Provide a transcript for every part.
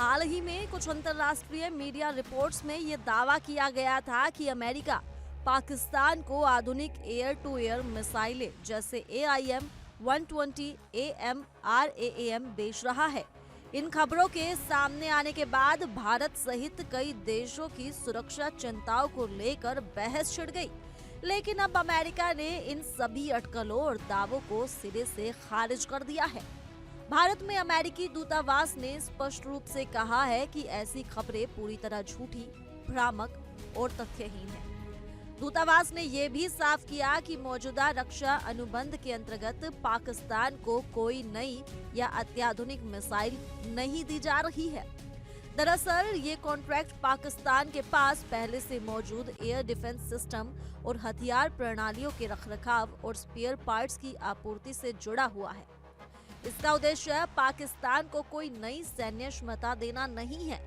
हाल ही में कुछ अंतर्राष्ट्रीय मीडिया रिपोर्ट्स में ये दावा किया गया था कि अमेरिका पाकिस्तान को आधुनिक एयर टू एयर मिसाइलें जैसे AIM-120 AMRAAM बेच रहा है। इन खबरों के सामने आने के बाद भारत सहित कई देशों की सुरक्षा चिंताओं को लेकर बहस छिड़ गई। लेकिन अब अमेरिका ने इन सभी अटकलों और दावों को सिरे से खारिज कर दिया है। भारत में अमेरिकी दूतावास ने स्पष्ट रूप से कहा है कि ऐसी खबरें पूरी तरह झूठी, भ्रामक और तथ्यहीन है। दूतावास ने यह भी साफ किया कि मौजूदा रक्षा अनुबंध के अंतर्गत पाकिस्तान को कोई नई या अत्याधुनिक मिसाइल नहीं दी जा रही है। दरअसल ये कॉन्ट्रैक्ट पाकिस्तान के पास पहले से मौजूद एयर डिफेंस सिस्टम और हथियार प्रणालियों के रखरखाव और स्पेयर पार्ट्स की आपूर्ति से जुड़ा हुआ है। इसका उद्देश्य पाकिस्तान को कोई नई सैन्य क्षमता देना नहीं है,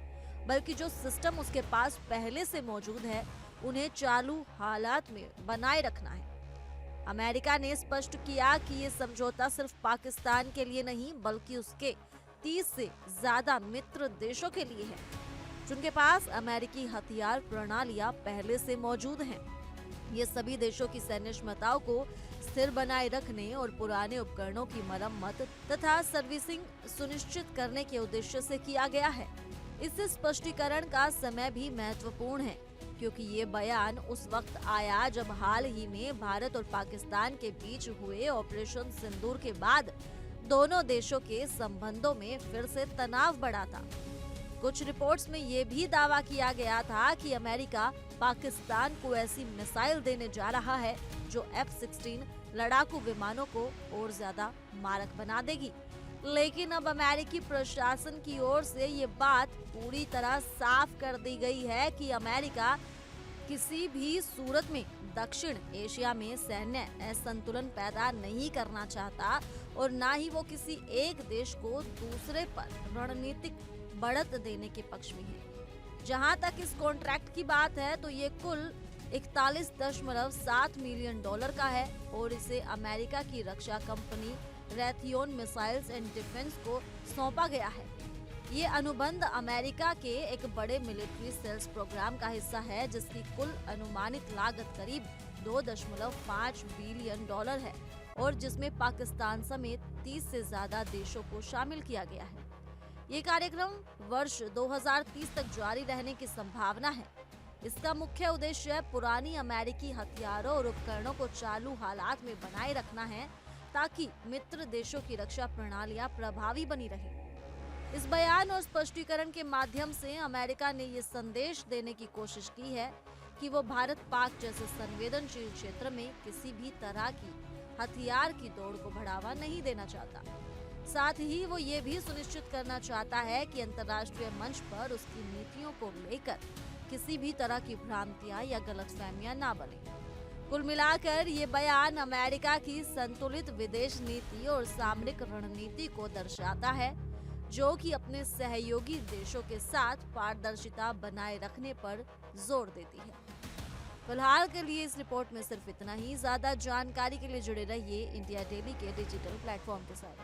बल्कि जो सिस्टम उसके पास पहले से मौजूद है उन्हें चालू हालात में बनाए रखना है। अमेरिका ने स्पष्ट किया कि ये समझौता सिर्फ पाकिस्तान के लिए नहीं बल्कि उसके 30 से ज्यादा मित्र देशों के लिए है, जिनके पास अमेरिकी हथियार प्रणालियां पहले से मौजूद हैं। ये सभी देशों की सैन्य क्षमताओं को स्थिर बनाए रखने और पुराने उपकरणों की मरम्मत तथा सर्विसिंग सुनिश्चित करने के उद्देश्य से किया गया है। इस स्पष्टीकरण का समय भी महत्वपूर्ण है, क्योंकि ये बयान उस वक्त आया जब हाल ही में भारत और पाकिस्तान के बीच हुए ऑपरेशन सिंदूर के बाद दोनों देशों के संबंधों में फिर से तनाव बढ़ा था। कुछ रिपोर्ट्स में ये भी दावा किया गया था कि अमेरिका पाकिस्तान को ऐसी मिसाइल देने जा रहा है जो F-16 लड़ाकू विमानों को और ज्यादा मारक बना देगी। लेकिन अब अमेरिकी प्रशासन की ओर से ये बात पूरी तरह साफ कर दी गई है कि अमेरिका किसी भी सूरत में दक्षिण एशिया में सैन्य असंतुलन पैदा नहीं करना चाहता और न ही वो किसी एक देश को दूसरे पर रणनीतिक बढ़त देने के पक्ष में है। जहां तक इस कॉन्ट्रैक्ट की बात है तो ये कुल 41.7 मिलियन डॉलर का है और इसे अमेरिका की रक्षा कंपनी रैथियोन मिसाइल्स एंड डिफेंस को सौंपा गया है। ये अनुबंध अमेरिका के एक बड़े मिलिट्री सेल्स प्रोग्राम का हिस्सा है, जिसकी कुल अनुमानित लागत करीब 2.5 बिलियन डॉलर है और जिसमें पाकिस्तान समेत 30 से ज्यादा देशों को शामिल किया गया है। ये कार्यक्रम वर्ष 2030 तक जारी रहने की संभावना है। इसका मुख्य उद्देश्य पुरानी अमेरिकी हथियारों और उपकरणों को चालू हालात में बनाए रखना है, ताकि मित्र देशों की रक्षा प्रणालियां प्रभावी बनी रहे। इस बयान और स्पष्टीकरण के माध्यम से अमेरिका ने ये संदेश देने की कोशिश की है कि वो भारत पाक जैसे संवेदनशील क्षेत्र में किसी भी तरह की हथियार की दौड़ को बढ़ावा नहीं देना चाहता। साथ ही वो ये भी सुनिश्चित करना चाहता है कि अंतर्राष्ट्रीय मंच पर उसकी नीतियों को लेकर किसी भी तरह की भ्रांतियां या गलतफहमियां ना बने। कुल मिलाकर ये बयान अमेरिका की संतुलित विदेश नीति और सामरिक रणनीति को दर्शाता है, जो कि अपने सहयोगी देशों के साथ पारदर्शिता बनाए रखने पर जोर देती है। फिलहाल के लिए इस रिपोर्ट में सिर्फ इतना ही। ज्यादा जानकारी के लिए जुड़े रहिए इंडिया डेली के डिजिटल प्लेटफॉर्म के साथ।